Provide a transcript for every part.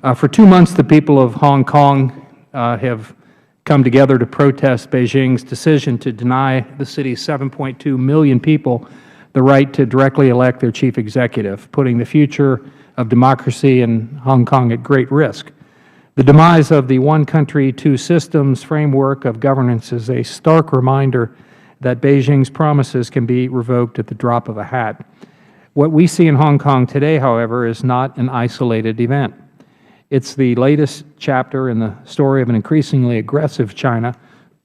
For 2 months, the people of Hong Kong have come together to protest Beijing's decision to deny the city's 7.2 million people the right to directly elect their chief executive, putting the future of democracy in Hong Kong at great risk. The demise of the one country, two systems framework of governance is a stark reminder that Beijing's promises can be revoked at the drop of a hat. What we see in Hong Kong today, however, is not an isolated event. It's the latest chapter in the story of an increasingly aggressive China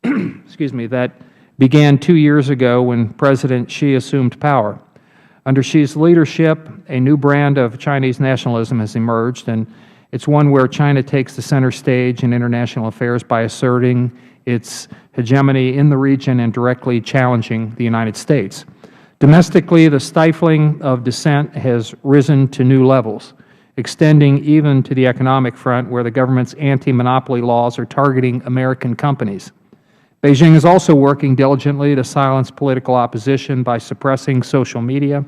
that began 2 years ago when President Xi assumed power. Under Xi's leadership, a new brand of Chinese nationalism has emerged, and it's one where China takes the center stage in international affairs by asserting its hegemony in the region and directly challenging the United States. Domestically, the stifling of dissent has risen to new levels, extending even to the economic front, where the government's anti-monopoly laws are targeting American companies. Beijing is also working diligently to silence political opposition by suppressing social media,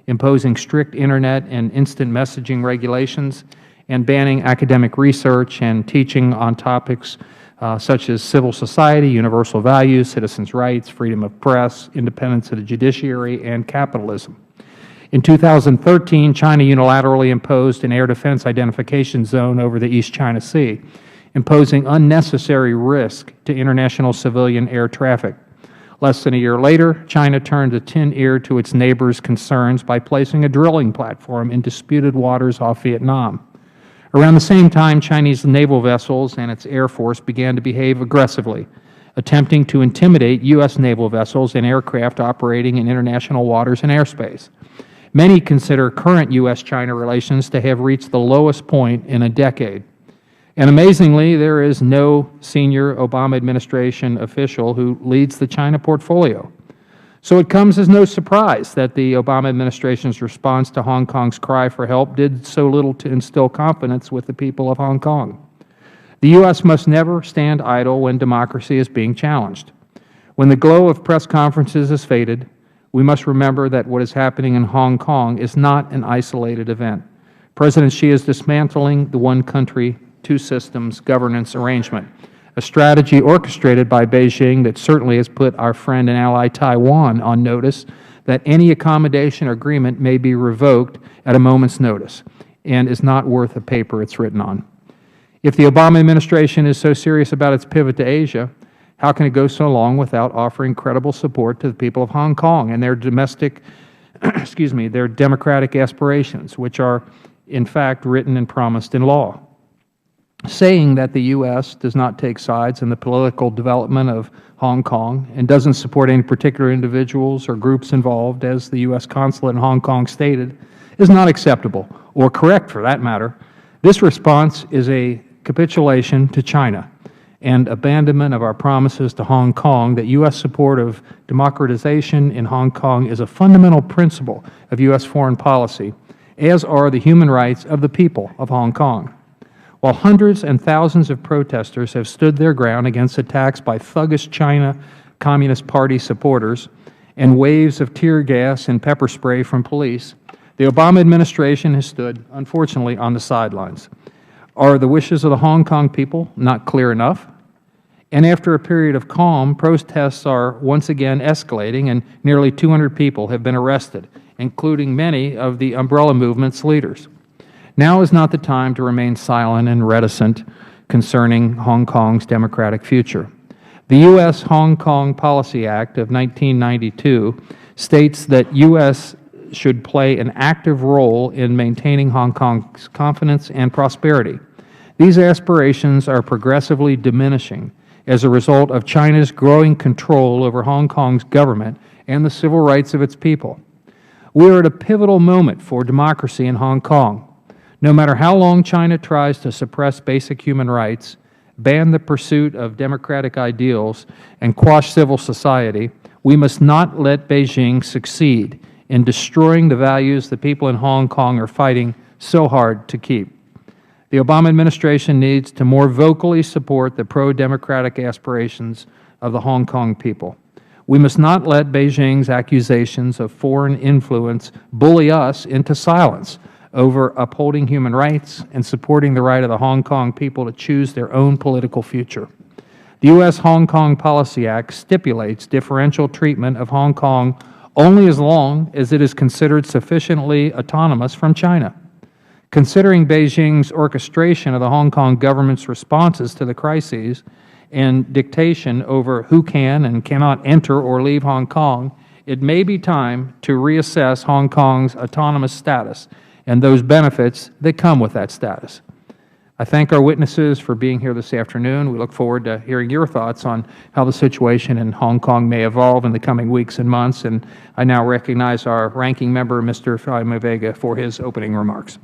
imposing strict Internet and instant messaging regulations, and banning academic research and teaching on topics such as civil society, universal values, citizens' rights, freedom of press, independence of the judiciary, and capitalism. In 2013, China unilaterally imposed an air defense identification zone over the East China Sea, imposing unnecessary risk to international civilian air traffic. Less than a year later, China turned a tin ear to its neighbors' concerns by placing a drilling platform in disputed waters off Vietnam. Around the same time, Chinese naval vessels and its Air Force began to behave aggressively, attempting to intimidate U.S. naval vessels and aircraft operating in international waters and airspace. Many consider current U.S.-China relations to have reached the lowest point in a decade. And amazingly, there is no senior Obama administration official who leads the China portfolio. So it comes as no surprise that the Obama administration's response to Hong Kong's cry for help did so little to instill confidence with the people of Hong Kong. The U.S. must never stand idle when democracy is being challenged. When the glow of press conferences has faded, we must remember that what is happening in Hong Kong is not an isolated event. President Xi is dismantling the one country, two systems governance arrangement, a strategy orchestrated by Beijing that certainly has put our friend and ally Taiwan on notice that any accommodation or agreement may be revoked at a moment's notice and is not worth the paper it's written on. If the Obama administration is so serious about its pivot to Asia, how can it go so long without offering credible support to the people of Hong Kong and their their democratic aspirations, which are in fact written and promised in law? Saying that the U.S. does not take sides in the political development of Hong Kong and doesn't support any particular individuals or groups involved, as the U.S. consulate in Hong Kong stated, is not acceptable, or correct for that matter. This response is a capitulation to China and abandonment of our promises to Hong Kong that U.S. support of democratization in Hong Kong is a fundamental principle of U.S. foreign policy, as are the human rights of the people of Hong Kong. While hundreds and thousands of protesters have stood their ground against attacks by thuggish China Communist Party supporters and waves of tear gas and pepper spray from police, the Obama administration has stood, unfortunately, on the sidelines. Are the wishes of the Hong Kong people not clear enough? And after a period of calm, protests are once again escalating, and nearly 200 people have been arrested, including many of the umbrella movement's leaders. Now is not the time to remain silent and reticent concerning Hong Kong's democratic future. The U.S. Hong Kong Policy Act of 1992 states that U.S. should play an active role in maintaining Hong Kong's confidence and prosperity. These aspirations are progressively diminishing as a result of China's growing control over Hong Kong's government and the civil rights of its people. We are at a pivotal moment for democracy in Hong Kong. No matter how long China tries to suppress basic human rights, ban the pursuit of democratic ideals, and quash civil society, we must not let Beijing succeed in destroying the values the people in Hong Kong are fighting so hard to keep. The Obama administration needs to more vocally support the pro-democratic aspirations of the Hong Kong people. We must not let Beijing's accusations of foreign influence bully us into silence over upholding human rights and supporting the right of the Hong Kong people to choose their own political future. The U.S. Hong Kong Policy Act stipulates differential treatment of Hong Kong only as long as it is considered sufficiently autonomous from China. Considering Beijing's orchestration of the Hong Kong government's responses to the crises and dictation over who can and cannot enter or leave Hong Kong, it may be time to reassess Hong Kong's autonomous status and those benefits that come with that status. I thank our witnesses for being here this afternoon. We look forward to hearing your thoughts on how the situation in Hong Kong may evolve in the coming weeks and months. And I now recognize our ranking member, Mr. Fahmy Vega, for his opening remarks.